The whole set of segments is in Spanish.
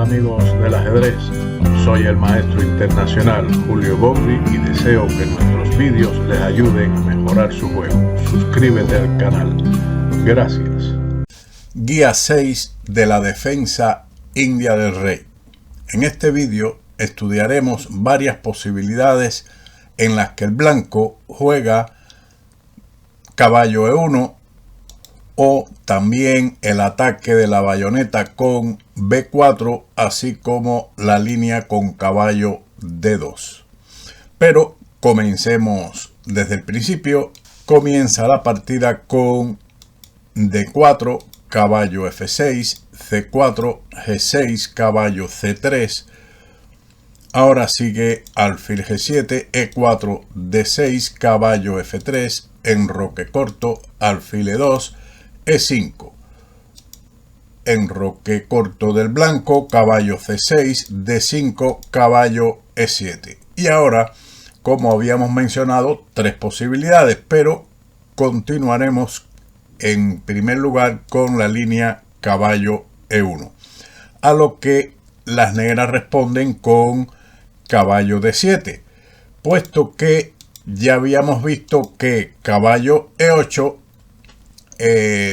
amigos del ajedrez, soy el maestro internacional Julio Bombri y deseo que nuestros vídeos les ayuden a mejorar su juego. Suscríbete al canal. Gracias. Guía 6 de la defensa india del rey. En este vídeo estudiaremos varias posibilidades en las que el blanco juega caballo E1 o también el ataque de la bayoneta con B4, así como la línea con caballo D2. Pero comencemos desde el principio. Comienza la partida con D4, caballo F6, C4, G6, caballo C3. Ahora sigue alfil G7, E4, D6, caballo F3, enroque corto, alfil E2, E5. Enroque corto del blanco, caballo C6, D5, caballo E7. Y ahora, como habíamos mencionado, tres posibilidades, pero continuaremos en primer lugar con la línea caballo E1. A lo que las negras responden con caballo D7, puesto que ya habíamos visto que caballo E8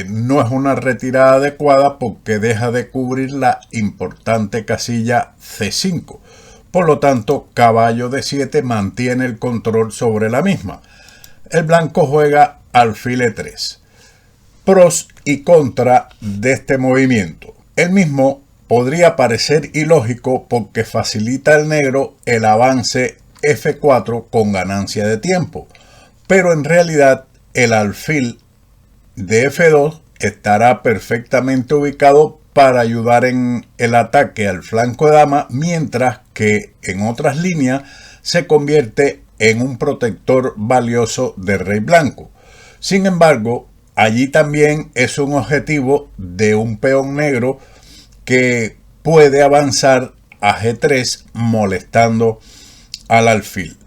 no es una retirada adecuada porque deja de cubrir la importante casilla C5. Por lo tanto, caballo D7 mantiene el control sobre la misma. El blanco juega alfil E3. Pros y contra de este movimiento. El mismo podría parecer ilógico porque facilita al negro el avance F4 con ganancia de tiempo, pero en realidad el alfil de F2 estará perfectamente ubicado para ayudar en el ataque al flanco de dama, mientras que en otras líneas se convierte en un protector valioso del rey blanco. Sin embargo, allí también es un objetivo de un peón negro que puede avanzar a G3 molestando al alfil.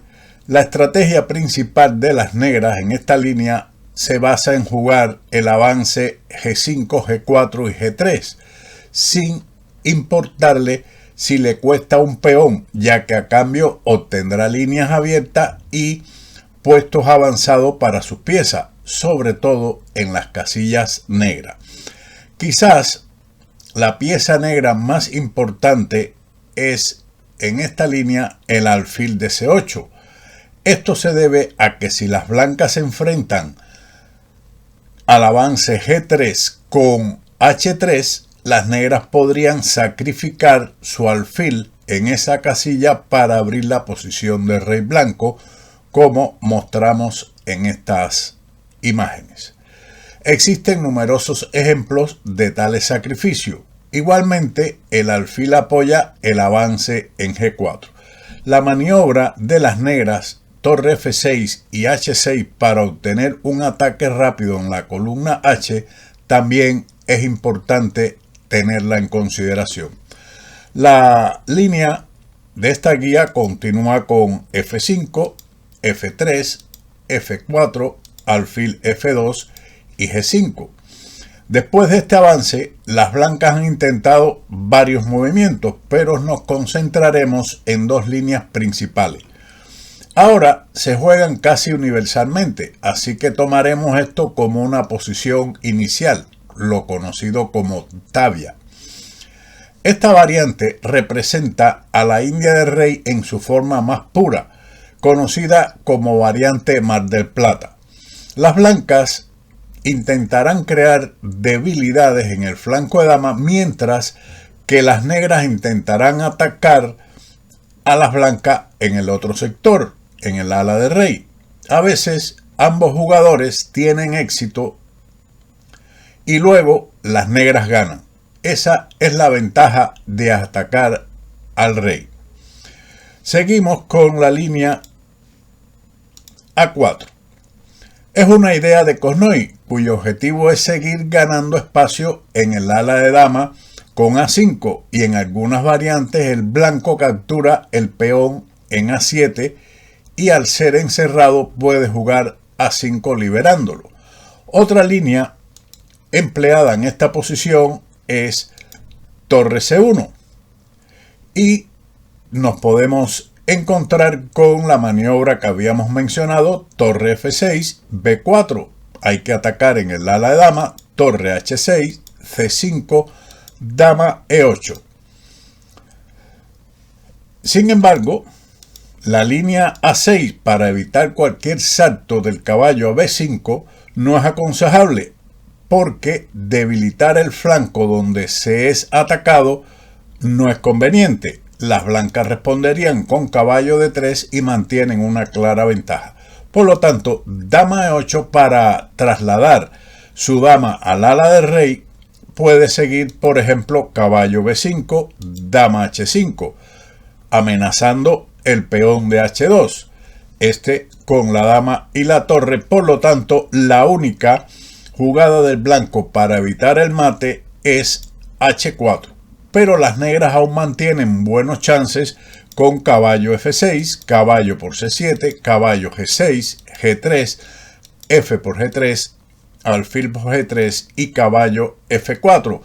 La estrategia principal de las negras en esta línea se basa en jugar el avance G5, G4 y G3, sin importarle si le cuesta un peón, ya que a cambio obtendrá líneas abiertas y puestos avanzados para sus piezas, sobre todo en las casillas negras. Quizás la pieza negra más importante es en esta línea el alfil de C8. Esto se debe a que si las blancas se enfrentan al avance G3 con H3, las negras podrían sacrificar su alfil en esa casilla para abrir la posición del rey blanco, como mostramos en estas imágenes. Existen numerosos ejemplos de tales sacrificios. Igualmente, el alfil apoya el avance en G4. La maniobra de las negras, torre F6 y H6 para obtener un ataque rápido en la columna H, también es importante tenerla en consideración. La línea de esta guía continúa con F5, F3, F4, alfil F2 y G5. Después de este avance, las blancas han intentado varios movimientos, pero nos concentraremos en dos líneas principales. Ahora se juegan casi universalmente, así que tomaremos esto como una posición inicial, lo conocido como tabia. Esta variante representa a la India del rey en su forma más pura, conocida como variante Mar del Plata. Las blancas intentarán crear debilidades en el flanco de dama, mientras que las negras intentarán atacar a las blancas en el otro sector, en el ala de rey. A veces ambos jugadores tienen éxito y luego las negras ganan. Esa es la ventaja de atacar al rey. Seguimos con la línea A4. Es una idea de Kornoy, cuyo objetivo es seguir ganando espacio en el ala de dama con A5, y en algunas variantes el blanco captura el peón en A7 y al ser encerrado puede jugar A5 liberándolo. Otra línea empleada en esta posición es torre C1. y nos podemos encontrar con la maniobra que habíamos mencionado, torre F6, B4. Hay que atacar en el ala de dama, torre H6, C5, dama E8. Sin embargo, la línea A6 para evitar cualquier salto del caballo a B5 no es aconsejable, porque debilitar el flanco donde se es atacado no es conveniente. Las blancas responderían con caballo D3 y mantienen una clara ventaja. Por lo tanto, dama E8 para trasladar su dama al ala del rey puede seguir, por ejemplo, caballo B5, dama H5, amenazando el peón de H2, con la dama y la torre. Por lo tanto, la única jugada del blanco para evitar el mate es H4, pero las negras aún mantienen buenos chances con caballo F6, caballo por C7, caballo G6, G3, F por G3, alfil por G3 y caballo F4,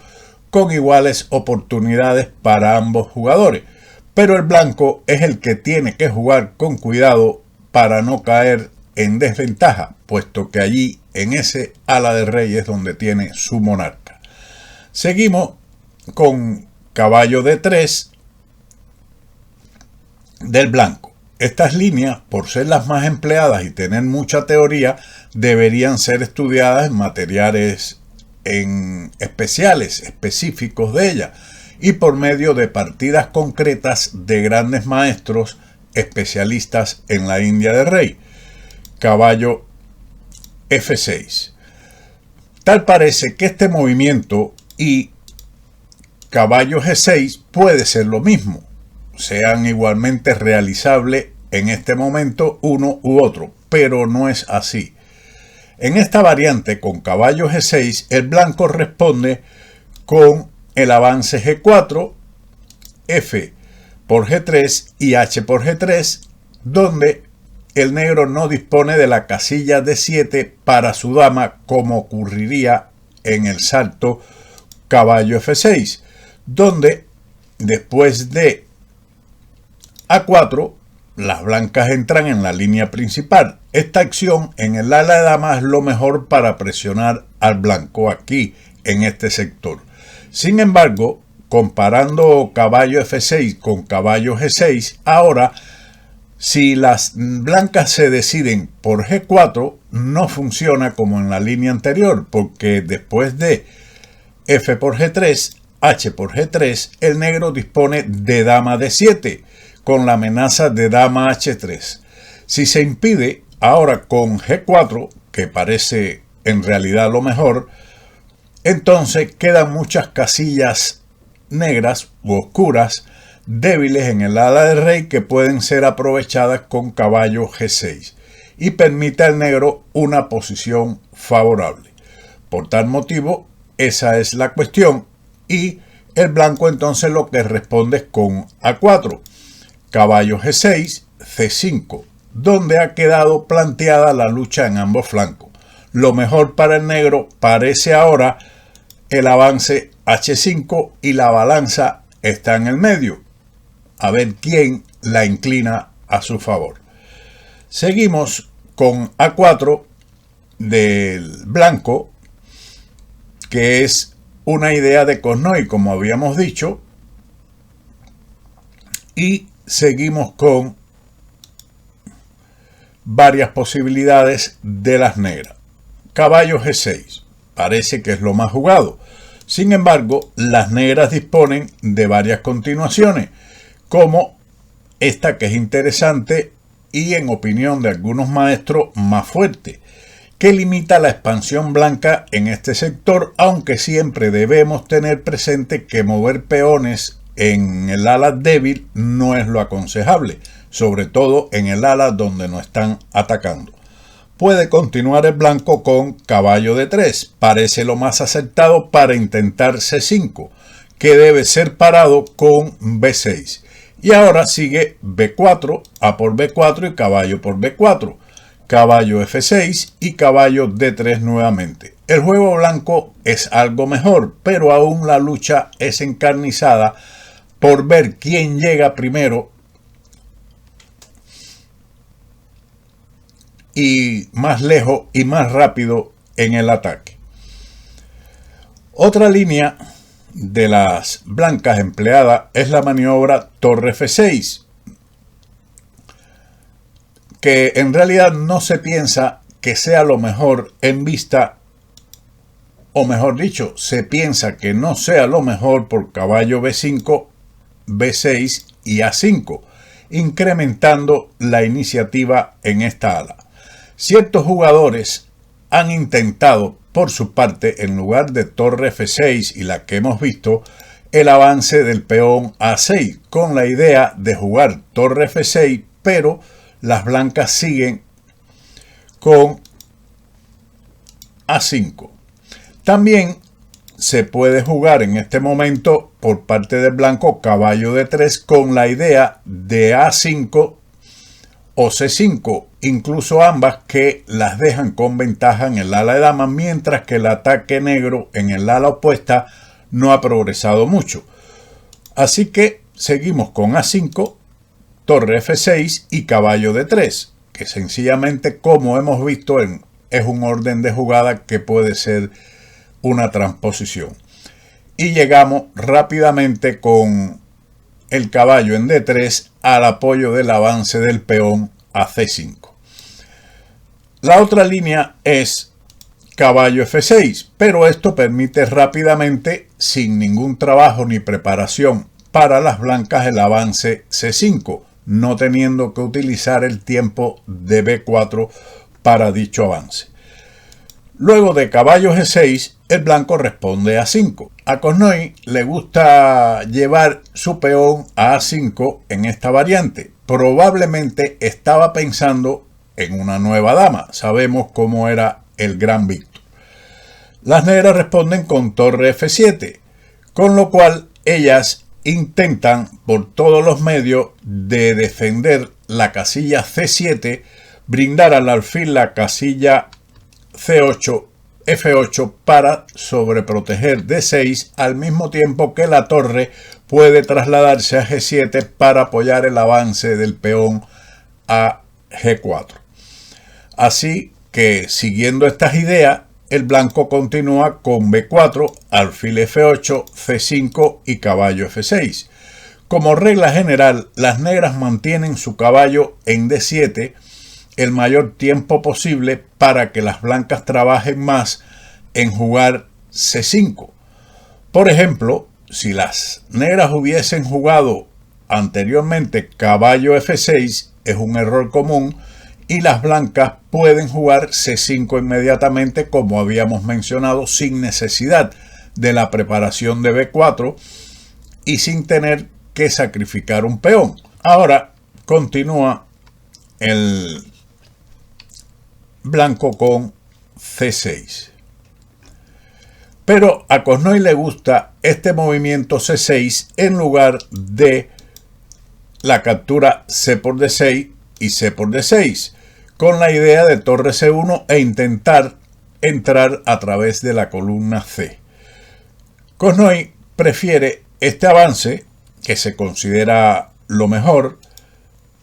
con iguales oportunidades para ambos jugadores. Pero el blanco es el que tiene que jugar con cuidado para no caer en desventaja, puesto que allí en ese ala de rey es donde tiene su monarca. Seguimos con caballo D3 del blanco. Estas líneas, por ser las más empleadas y tener mucha teoría, deberían ser estudiadas en materiales específicos de ella y por medio de partidas concretas de grandes maestros especialistas en la India de rey. Caballo F6. Tal parece que este movimiento y caballo G6 puede ser lo mismo, sean igualmente realizables en este momento uno u otro, pero no es así. En esta variante con caballo G6, el blanco responde con el avance G4, F por G3 y H por G3, donde el negro no dispone de la casilla D7 para su dama, como ocurriría en el salto caballo F6, donde después de A4 las blancas entran en la línea principal. Esta acción en el ala de dama es lo mejor para presionar al blanco aquí en este sector. Sin embargo, comparando caballo F6 con caballo G6, ahora si las blancas se deciden por G4 no funciona como en la línea anterior, porque después de F por G3, H por G3, el negro dispone de dama D7 con la amenaza de dama H3. Si se impide ahora con G4, que parece en realidad lo mejor, entonces quedan muchas casillas negras u oscuras débiles en el ala del rey que pueden ser aprovechadas con caballo G6 y permite al negro una posición favorable. Por tal motivo, esa es la cuestión, y el blanco entonces lo que responde es con A4, caballo G6, C5, donde ha quedado planteada la lucha en ambos flancos. Lo mejor para el negro parece ahora el avance H5 y la balanza está en el medio. A ver quién la inclina a su favor. Seguimos con A4 del blanco, que es una idea de Kornoy, como habíamos dicho, y seguimos con varias posibilidades de las negras. Caballo G6 parece que es lo más jugado. Sin embargo, las negras disponen de varias continuaciones, como esta que es interesante y en opinión de algunos maestros más fuerte, que limita la expansión blanca en este sector, aunque siempre debemos tener presente que mover peones en el ala débil no es lo aconsejable, sobre todo en el ala donde no están atacando. Puede continuar el blanco con caballo D3, parece lo más acertado para intentar C5, que debe ser parado con B6. Y ahora sigue B4, A por B4 y caballo por B4, caballo F6 y caballo D3 nuevamente. El juego blanco es algo mejor, pero aún la lucha es encarnizada por ver quién llega primero y más lejos y más rápido en el ataque. Otra línea de las blancas empleada es la maniobra torre F6, que en realidad no se piensa que sea lo mejor en vista, o mejor dicho, se piensa que no sea lo mejor por caballo B5, B6 y A5, incrementando la iniciativa en esta ala. Ciertos jugadores han intentado, por su parte, en lugar de torre F6 y la que hemos visto, el avance del peón A6, con la idea de jugar torre F6, pero las blancas siguen con A5. También se puede jugar en este momento por parte del blanco caballo D3 con la idea de A5 o C5, incluso ambas que las dejan con ventaja en el ala de dama, mientras que el ataque negro en el ala opuesta no ha progresado mucho. Así que seguimos con A5, torre F6 y caballo D3, que sencillamente, como hemos visto, es un orden de jugada que puede ser una transposición. Y llegamos rápidamente con el caballo en D3 al apoyo del avance del peón a C5. La otra línea es caballo F6, pero esto permite rápidamente, sin ningún trabajo ni preparación para las blancas, el avance C5, no teniendo que utilizar el tiempo de B4 para dicho avance. Luego de caballo G6, el blanco responde a A5. A Kornoy le gusta llevar su peón a A5 en esta variante. Probablemente estaba pensando en una nueva dama. Sabemos cómo era el gran Víctor. Las negras responden con torre F7, con lo cual ellas intentan por todos los medios de defender la casilla C7, brindar al alfil la casilla C8, F8 para sobreproteger D6, al mismo tiempo que la torre puede trasladarse a G7 para apoyar el avance del peón a G4. Así que, siguiendo estas ideas, el blanco continúa con B4, alfil F8, C5 y caballo F6. Como regla general, las negras mantienen su caballo en D7 el mayor tiempo posible para que las blancas trabajen más en jugar C5. Por ejemplo, si las negras hubiesen jugado anteriormente caballo F6, es un error común, y las blancas pueden jugar C5 inmediatamente, como habíamos mencionado, sin necesidad de la preparación de B4 y sin tener que sacrificar un peón. Ahora continúa el blanco con C6. Pero a Kornoy le gusta este movimiento C6 en lugar de la captura C por D6 y C por D6, con la idea de torre C1 e intentar entrar a través de la columna C. Kornoy prefiere este avance, que se considera lo mejor,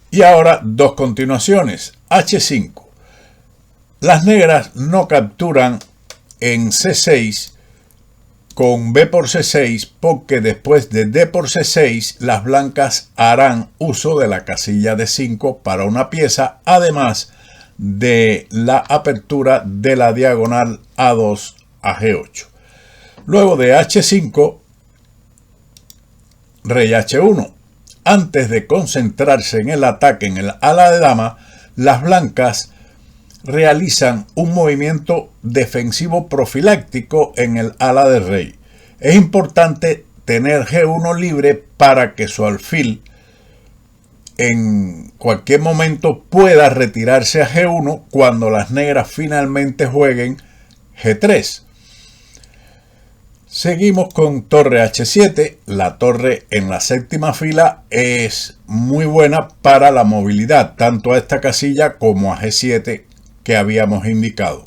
y ahora dos continuaciones. H5. Las negras no capturan en C6 con B por C6 porque después de D por C6 las blancas harán uso de la casilla D5 para una pieza, además de la apertura de la diagonal A2 a G8. Luego de H5, rey H1. Antes de concentrarse en el ataque en el ala de dama, las blancas realizan un movimiento defensivo profiláctico en el ala de rey. Es importante tener G1 libre para que su alfil en cualquier momento pueda retirarse a G1 cuando las negras finalmente jueguen G3. Seguimos con torre H7. La torre en la séptima fila es muy buena para la movilidad, tanto a esta casilla como a G7 que habíamos indicado.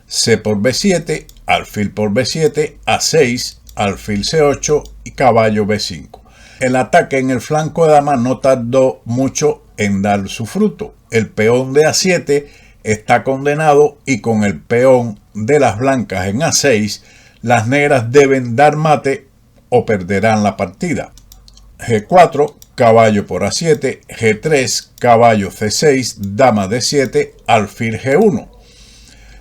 C por B7, alfil por B7, A6, alfil C8 y caballo B5. El ataque en el flanco de dama no tardó mucho en dar su fruto. El peón de A7 está condenado y con el peón de las blancas en A6, las negras deben dar mate o perderán la partida. G4, caballo por A7, G3, caballo C6, dama D7, alfil G1.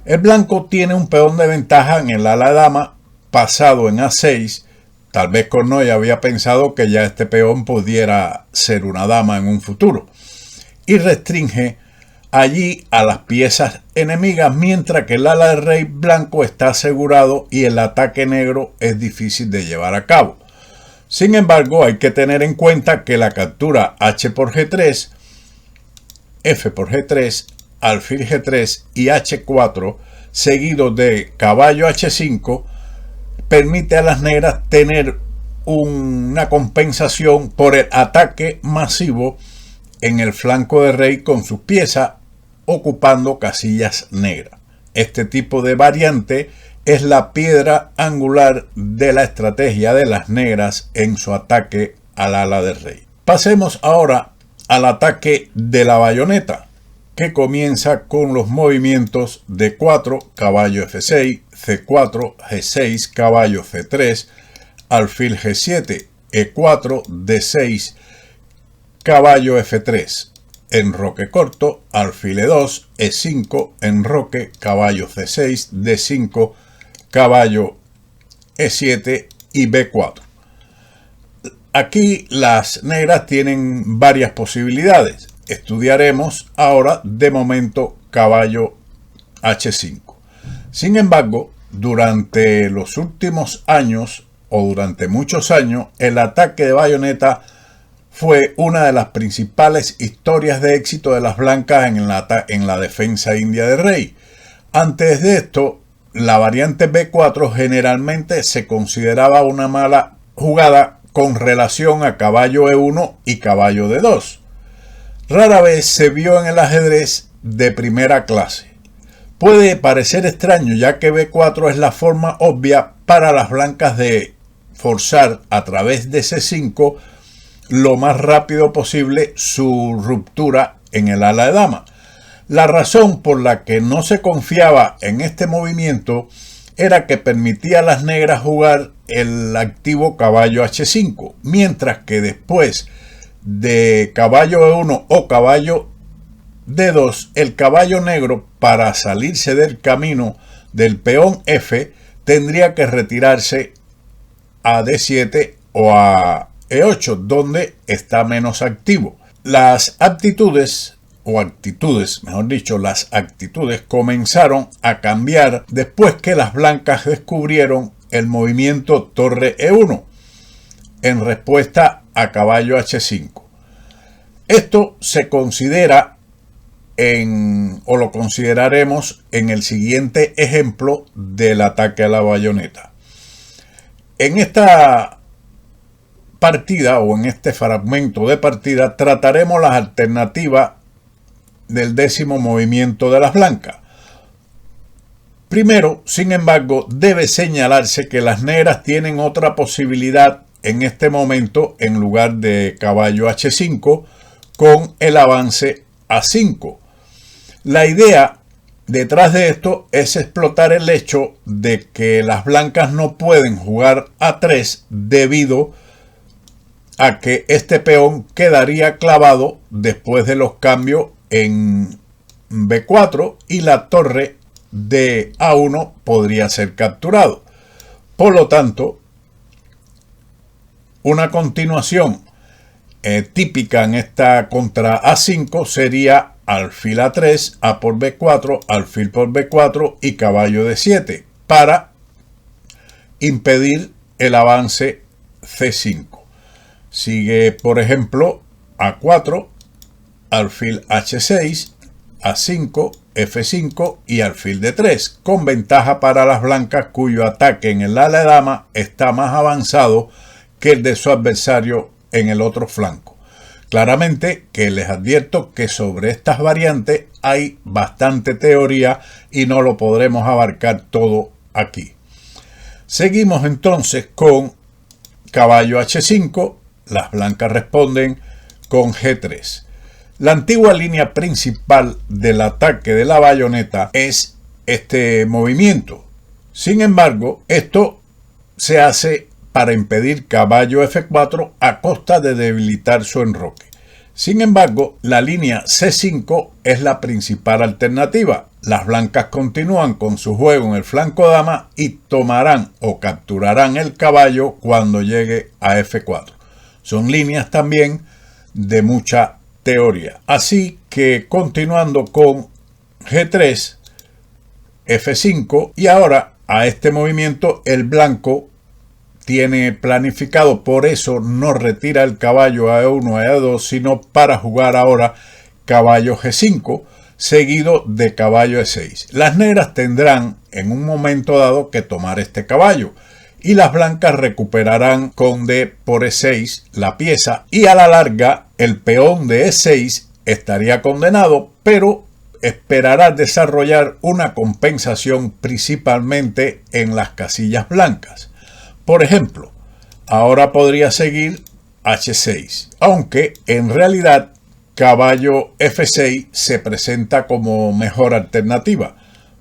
El blanco tiene un peón de ventaja en el ala de dama pasado en A6. Tal vez Kornoy había pensado que ya este peón pudiera ser una dama en un futuro. Y restringe allí a las piezas enemigas, mientras que el ala del rey blanco está asegurado y el ataque negro es difícil de llevar a cabo. Sin embargo, hay que tener en cuenta que la captura H por G3, F por G3, alfil G3 y H4, seguido de caballo H5, permite a las negras tener una compensación por el ataque masivo en el flanco de rey con sus piezas ocupando casillas negras. Este tipo de variante es la piedra angular de la estrategia de las negras en su ataque al ala del rey. Pasemos ahora al ataque de la bayoneta, que comienza con los movimientos D4, caballo F6, C4, G6, caballo C3, alfil G7, E4, D6, caballo F3, enroque corto, alfil E2, E5, enroque, caballo C6, D5, caballo E7 y B4. Aquí las negras tienen varias posibilidades. Estudiaremos ahora de momento caballo H5. Sin embargo, durante los últimos años o durante muchos años, el ataque de bayoneta fue una de las principales historias de éxito de las blancas en la defensa india del rey. Antes de esto, la variante B4 generalmente se consideraba una mala jugada con relación a caballo E1 y caballo D2. Rara vez se vio en el ajedrez de primera clase. Puede parecer extraño, ya que B4 es la forma obvia para las blancas de forzar a través de C5 lo más rápido posible su ruptura en el ala de dama. La razón por la que no se confiaba en este movimiento era que permitía a las negras jugar el activo caballo H5, mientras que después de caballo E1 o caballo D2, el caballo negro, para salirse del camino del peón F, tendría que retirarse a D7 o a E8, donde está menos activo. Las actitudes comenzaron a cambiar después que las blancas descubrieron el movimiento torre E1 en respuesta a caballo H5. Esto se considera o lo consideraremos en el siguiente ejemplo del ataque a la bayoneta. En esta partida o en este fragmento de partida trataremos las alternativas del décimo movimiento de las blancas. Primero, sin embargo, debe señalarse que las negras tienen otra posibilidad en este momento en lugar de caballo H5 con el avance A5. La idea detrás de esto es explotar el hecho de que las blancas no pueden jugar A3 debido a que este peón quedaría clavado después de los cambios en B4 y la torre de A1 podría ser capturado. Por lo tanto, una continuación típica en esta contra A5 sería alfil A3, A por B4, alfil por B4 y caballo D7 para impedir el avance C5. Sigue, por ejemplo, A4, alfil H6, A5, F5 y alfil D3, con ventaja para las blancas cuyo ataque en el ala de dama está más avanzado que el de su adversario en el otro flanco. Claramente que les advierto que sobre estas variantes hay bastante teoría y no lo podremos abarcar todo aquí. Seguimos entonces con caballo H5, Las blancas responden con G3. La antigua línea principal del ataque de la bayoneta es este movimiento. Sin embargo, esto se hace para impedir caballo F4 a costa de debilitar su enroque. Sin embargo, la línea C5 es la principal alternativa. Las blancas continúan con su juego en el flanco dama y tomarán o capturarán el caballo cuando llegue a F4. Son líneas también de mucha teoría. Así que continuando con G3, F5 y ahora a este movimiento el blanco tiene planificado, por eso no retira el caballo a E1 a E2, sino para jugar ahora caballo G5 seguido de caballo E6. Las negras tendrán en un momento dado que tomar este caballo y las blancas recuperarán con D por E6 la pieza y a la larga el peón de E6 estaría condenado, pero esperará desarrollar una compensación principalmente en las casillas blancas. Por ejemplo, ahora podría seguir H6, aunque en realidad caballo F6 se presenta como mejor alternativa,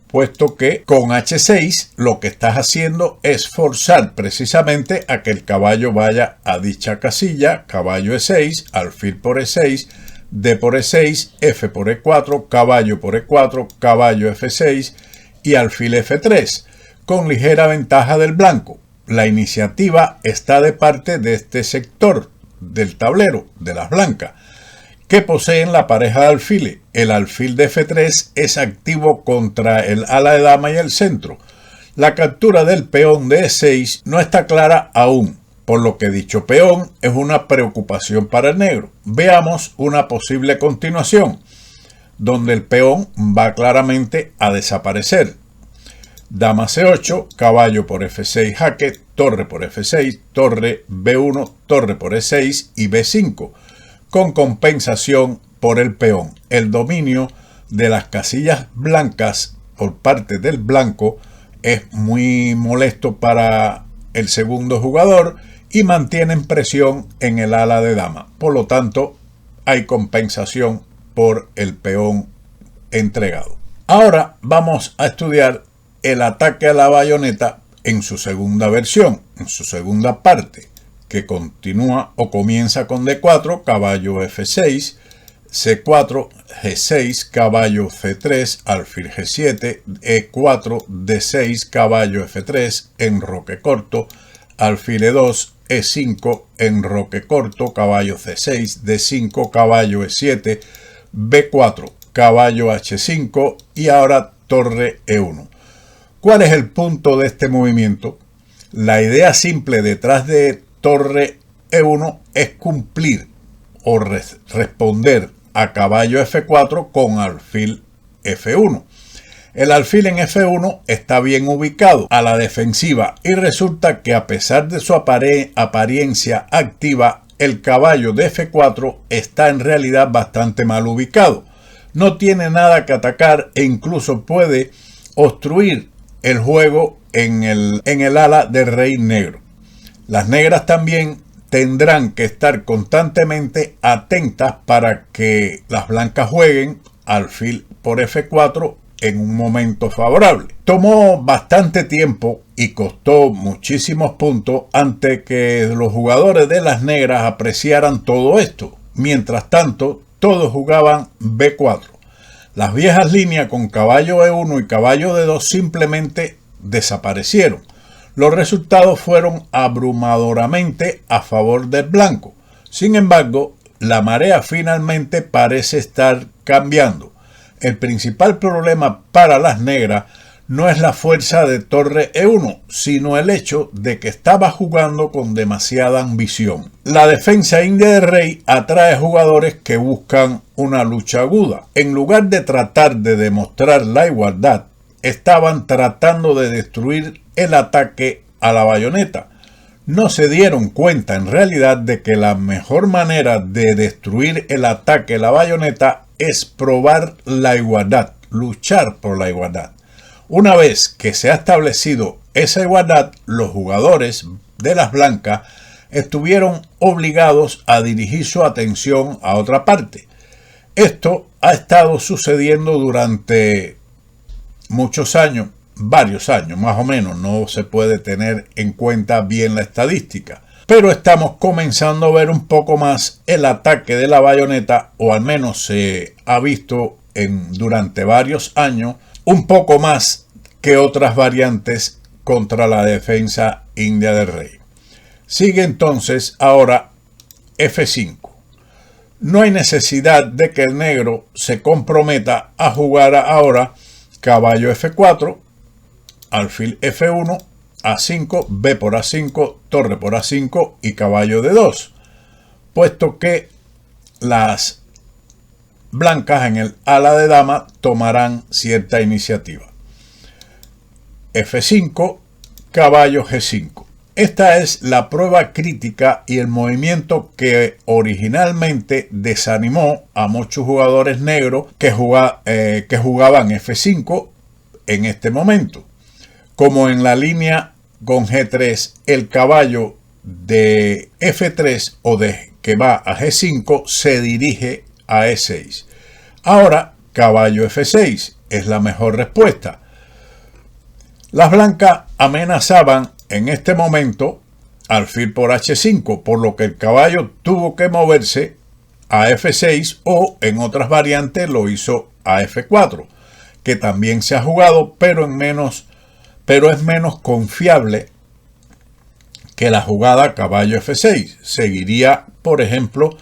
puesto que con H6 lo que estás haciendo es forzar precisamente a que el caballo vaya a dicha casilla, caballo E6, alfil por E6, D por E6, F por E4, caballo por E4, caballo F6 y alfil F3, con ligera ventaja del blanco. La iniciativa está de parte de este sector del tablero, de las blancas, que poseen la pareja de alfiles. El alfil de F3 es activo contra el ala de dama y el centro. La captura del peón de E6 no está clara aún, por lo que dicho peón es una preocupación para el negro. Veamos una posible continuación, donde el peón va claramente a desaparecer. Dama C8, caballo por F6 jaque, torre por F6, torre B1, torre por E6 y B5, con compensación por el peón. El dominio de las casillas blancas por parte del blanco es muy molesto para el segundo jugador y mantienen presión en el ala de dama. Por lo tanto, hay compensación por el peón entregado. Ahora vamos a estudiar el ataque a la bayoneta en su segunda versión, en su segunda parte, que continúa o comienza con D4, caballo F6, C4, G6, caballo C3, alfil G7, E4, D6, caballo F3, enroque corto, alfil E2, E5, enroque corto, caballo C6, D5, caballo E7, B4, caballo H5 y ahora torre E1. ¿Cuál es el punto de este movimiento? La idea simple detrás de torre E1 es cumplir o responder a caballo F4 con alfil F1. El alfil en F1 está bien ubicado a la defensiva y resulta que a pesar de su apariencia activa, el caballo de F4 está en realidad bastante mal ubicado. No tiene nada que atacar e incluso puede obstruir el juego en el ala del rey negro. Las negras también tendrán que estar constantemente atentas para que las blancas jueguen alfil por F4 en un momento favorable. Tomó bastante tiempo y costó muchísimos puntos antes que los jugadores de las negras apreciaran todo esto. Mientras tanto, todos jugaban B4. Las viejas líneas con caballo E1 y caballo D2 simplemente desaparecieron. Los resultados fueron abrumadoramente a favor del blanco. Sin embargo, la marea finalmente parece estar cambiando. El principal problema para las negras no es la fuerza de torre E1, sino el hecho de que estaba jugando con demasiada ambición. La defensa india de rey atrae jugadores que buscan una lucha aguda. En lugar de tratar de demostrar la igualdad, estaban tratando de destruir el ataque a la bayoneta. No se dieron cuenta en realidad de que la mejor manera de destruir el ataque a la bayoneta es probar la igualdad, luchar por la igualdad. Una vez que se ha establecido esa igualdad, los jugadores de las blancas estuvieron obligados a dirigir su atención a otra parte. Esto ha estado sucediendo durante muchos años, varios años más o menos, no se puede tener en cuenta bien la estadística, pero estamos comenzando a ver un poco más el ataque de la bayoneta, o al menos se ha visto durante varios años, un poco más que otras variantes contra la defensa india del rey. Sigue entonces ahora F5. No hay necesidad de que el negro se comprometa a jugar ahora caballo F4, alfil F1, A5, B por A5, torre por A5 y caballo D2, puesto que las blancas en el ala de dama tomarán cierta iniciativa. F5, caballo G5. Esta es la prueba crítica y el movimiento que originalmente desanimó a muchos jugadores negros que jugaban F5 en este momento. Como en la línea con G3, el caballo de F3 o de que va a G5 se dirige a E6. Ahora, caballo F6 es la mejor respuesta. Las blancas amenazaban en este momento alfil por H5, por lo que el caballo tuvo que moverse a F6 o en otras variantes lo hizo a F4, que también se ha jugado, pero es menos confiable que la jugada caballo F6. Seguiría, por ejemplo,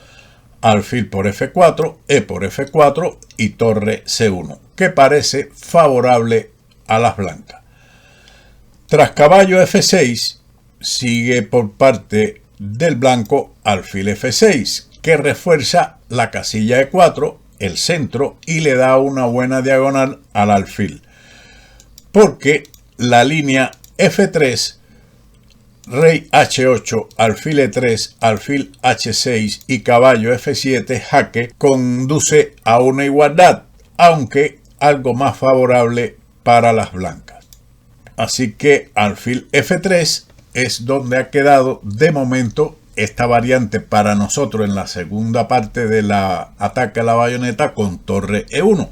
alfil por F4, E por F4 y torre C1, que parece favorable a las blancas. Tras caballo F6, sigue por parte del blanco alfil F6, que refuerza la casilla E4, el centro, y le da una buena diagonal al alfil. Porque la línea F3, rey H8, alfil E3, alfil H6 y caballo F7 jaque conduce a una igualdad, aunque algo más favorable para las blancas. Así que alfil F3 es donde ha quedado de momento esta variante para nosotros en la segunda parte de la ataque a la bayoneta con torre E1.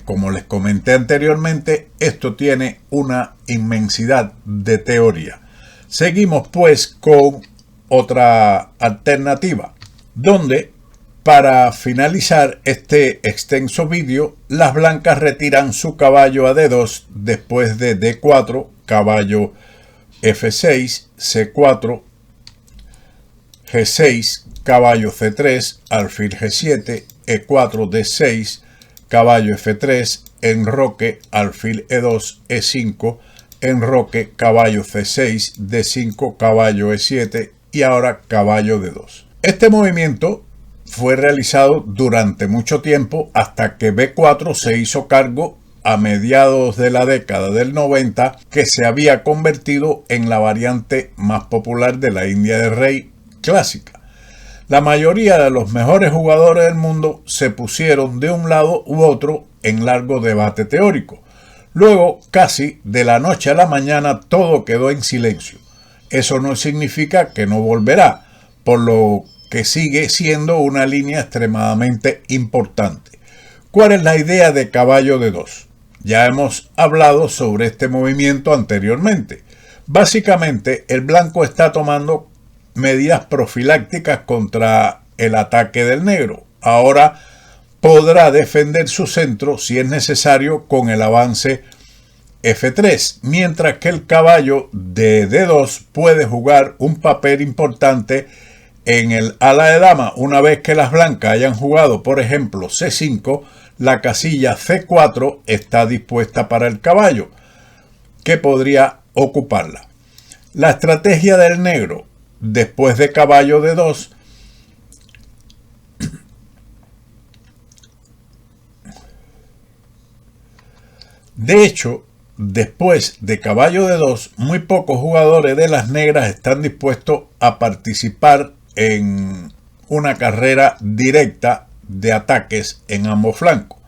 Como les comenté anteriormente, esto tiene una inmensidad de teoría. Seguimos pues con otra alternativa, donde para finalizar este extenso vídeo, las blancas retiran su caballo a D2 después de D4, caballo F6, C4, G6, caballo C3, alfil G7, E4, D6, caballo F3, enroque, alfil E2, E5, enroque, caballo C6, D5, caballo E7 y ahora caballo D2. Este movimiento fue realizado durante mucho tiempo hasta que B4 se hizo cargo a mediados de la década del 90, que se había convertido en la variante más popular de la India del rey clásica. La mayoría de los mejores jugadores del mundo se pusieron de un lado u otro en largo debate teórico. Luego, casi de la noche a la mañana, todo quedó en silencio. Eso no significa que no volverá, por lo que sigue siendo una línea extremadamente importante. ¿Cuál es la idea de caballo D2? Ya hemos hablado sobre este movimiento anteriormente. Básicamente, el blanco está tomando medidas profilácticas contra el ataque del negro. Ahora podrá defender su centro si es necesario con el avance F3, mientras que el caballo de D2 puede jugar un papel importante en el ala de dama. Una vez que las blancas hayan jugado, por ejemplo, C5, la casilla C4 está dispuesta para el caballo, que podría ocuparla. La estrategia del negro después de caballo D2 de hecho, después de caballo D2, muy pocos jugadores de las negras están dispuestos a participar en una carrera directa de ataques en ambos flancos.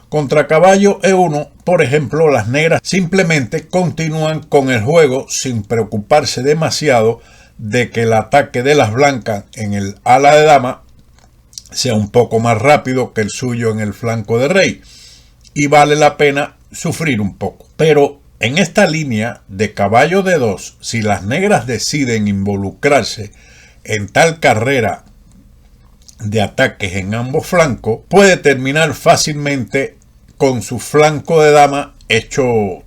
Contra caballo E1, por ejemplo, las negras simplemente continúan con el juego sin preocuparse demasiado de que el ataque de las blancas en el ala de dama sea un poco más rápido que el suyo en el flanco de rey, y vale la pena sufrir un poco. Pero en esta línea de caballo de 2, si las negras deciden involucrarse en tal carrera de ataques en ambos flancos, puede terminar fácilmente con su flanco de dama hecho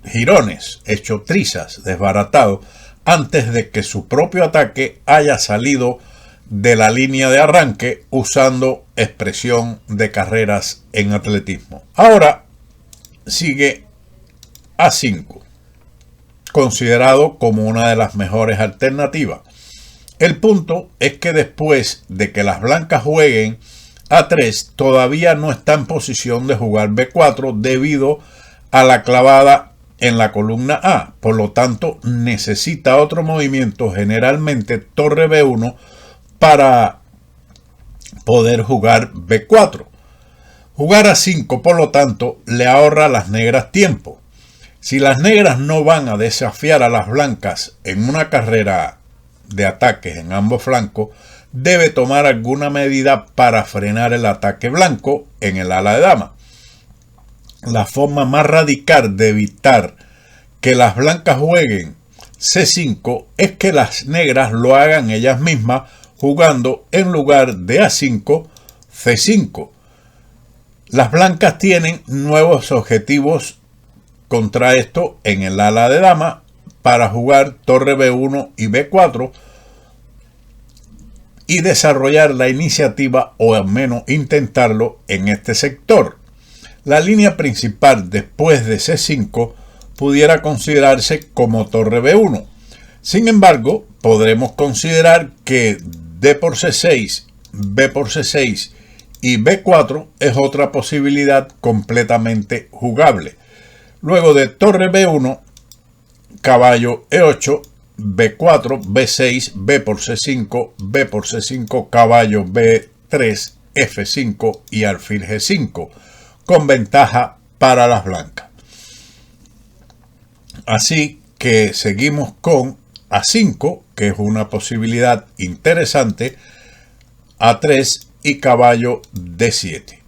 jirones, hecho trizas, desbaratado, antes de que su propio ataque haya salido de la línea de arranque, usando expresión de carreras en atletismo. Ahora sigue A5, considerado como una de las mejores alternativas. El punto es que después de que las blancas jueguen A3, todavía no está en posición de jugar B4 debido a la clavada en la columna A. Por lo tanto, necesita otro movimiento, generalmente torre B1, para poder jugar B4. Jugar A5, por lo tanto, le ahorra a las negras tiempo. Si las negras no van a desafiar a las blancas en una carrera de ataques en ambos flancos, debe tomar alguna medida para frenar el ataque blanco en el ala de dama. La forma más radical de evitar que las blancas jueguen C5 es que las negras lo hagan ellas mismas, jugando en lugar de A5, C5. Las blancas tienen nuevos objetivos contra esto en el ala de dama para jugar torre B1 y B4 y desarrollar la iniciativa, o al menos intentarlo, en este sector. La línea principal después de C5 pudiera considerarse como torre B1. Sin embargo, podremos considerar que D por C6, B por C6 y B4 es otra posibilidad completamente jugable. Luego de torre B1, caballo E8, B4, B6, B por C5, B por C5, caballo B3, F5 y alfil G5, con ventaja para las blancas. Así que seguimos con A5, que es una posibilidad interesante, A3 y caballo D7.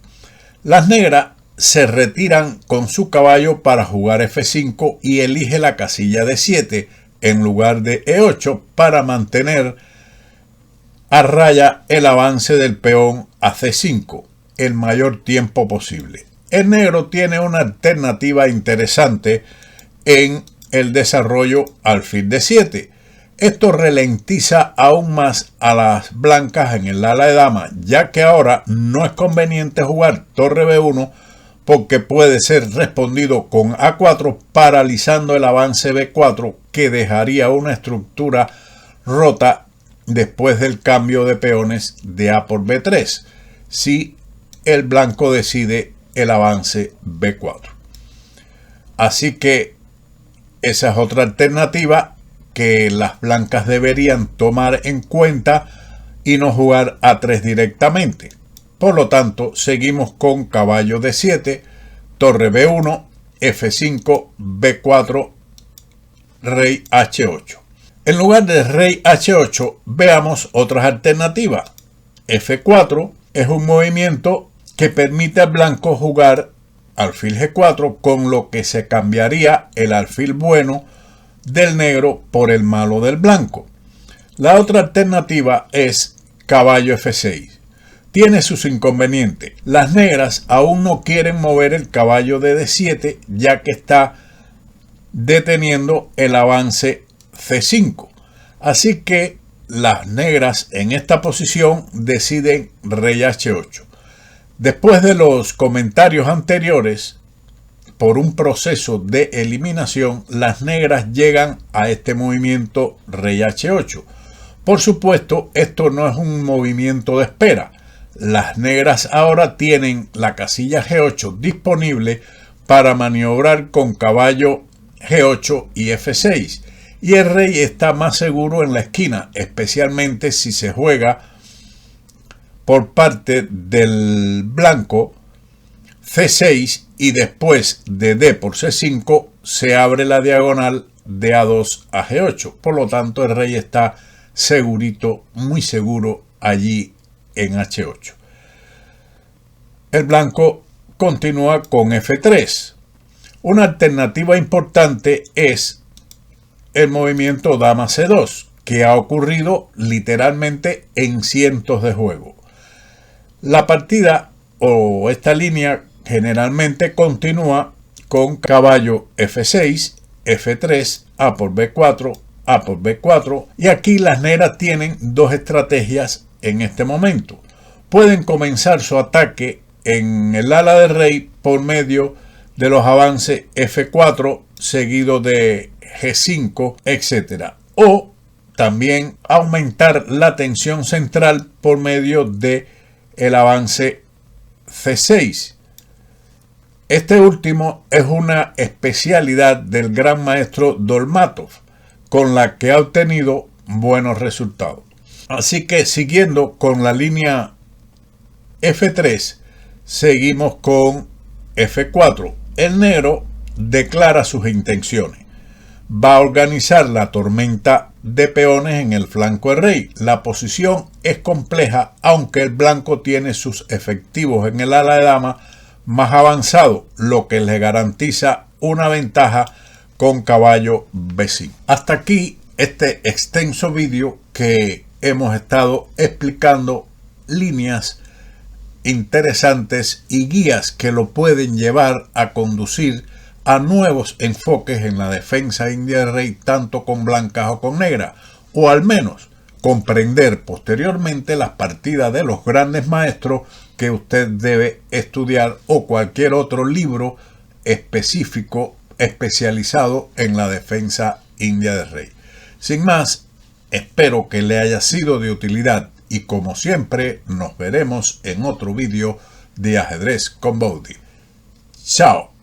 Las negras se retiran con su caballo para jugar F5 y elige la casilla D7 en lugar de E8 para mantener a raya el avance del peón a C5 el mayor tiempo posible. El negro tiene una alternativa interesante en el desarrollo alfil D7. Esto ralentiza aún más a las blancas en el ala de dama, ya que ahora no es conveniente jugar torre B1 porque puede ser respondido con A4, paralizando el avance B4, que dejaría una estructura rota después del cambio de peones de A por B3, si el blanco decide el avance B4. Así que esa es otra alternativa que las blancas deberían tomar en cuenta y no jugar A3 directamente. Por lo tanto, seguimos con caballo D7, torre B1, F5, B4, rey H8. En lugar de rey H8, veamos otras alternativas. F4 es un movimiento que permite al blanco jugar alfil G4, con lo que se cambiaría el alfil bueno del negro por el malo del blanco. La otra alternativa es caballo F6. Tiene sus inconvenientes. Las negras aún no quieren mover el caballo de D7, ya que está deteniendo el avance C5. Así que las negras en esta posición deciden rey H8. Después de los comentarios anteriores, por un proceso de eliminación, las negras llegan a este movimiento rey H8. Por supuesto, esto no es un movimiento de espera. Las negras ahora tienen la casilla G8 disponible para maniobrar con caballo G8 y F6. Y el rey está más seguro en la esquina, especialmente si se juega por parte del blanco C6 y después de D por C5 se abre la diagonal de A2 a G8. Por lo tanto, el rey está segurito, muy seguro allí en H8. El blanco continúa con F3. Una alternativa importante es el movimiento dama C2, que ha ocurrido literalmente en cientos de juegos. La partida o esta línea generalmente continúa con caballo F6, F3, A por B4, A por B4, y aquí las negras tienen dos estrategias en este momento. Pueden comenzar su ataque en el ala del rey por medio de los avances F4 seguido de G5, etc. O también aumentar la tensión central por medio de el avance C6. Este último es una especialidad del gran maestro Dolmatov, con la que ha obtenido buenos resultados. Así que siguiendo con la línea F3, seguimos con F4. El negro declara sus intenciones. Va a organizar la tormenta de peones en el flanco del rey. La posición es compleja, aunque el blanco tiene sus efectivos en el ala de dama más avanzado, lo que le garantiza una ventaja con caballo B5. Hasta aquí este extenso vídeo que hemos estado explicando líneas interesantes y guías que lo pueden llevar a conducir a nuevos enfoques en la defensa india del rey, tanto con blancas o con negras, o al menos comprender posteriormente las partidas de los grandes maestros que usted debe estudiar, o cualquier otro libro específico especializado en la defensa india del rey. Sin más, espero que le haya sido de utilidad y como siempre nos veremos en otro vídeo de Ajedrez con Boudy. Chao.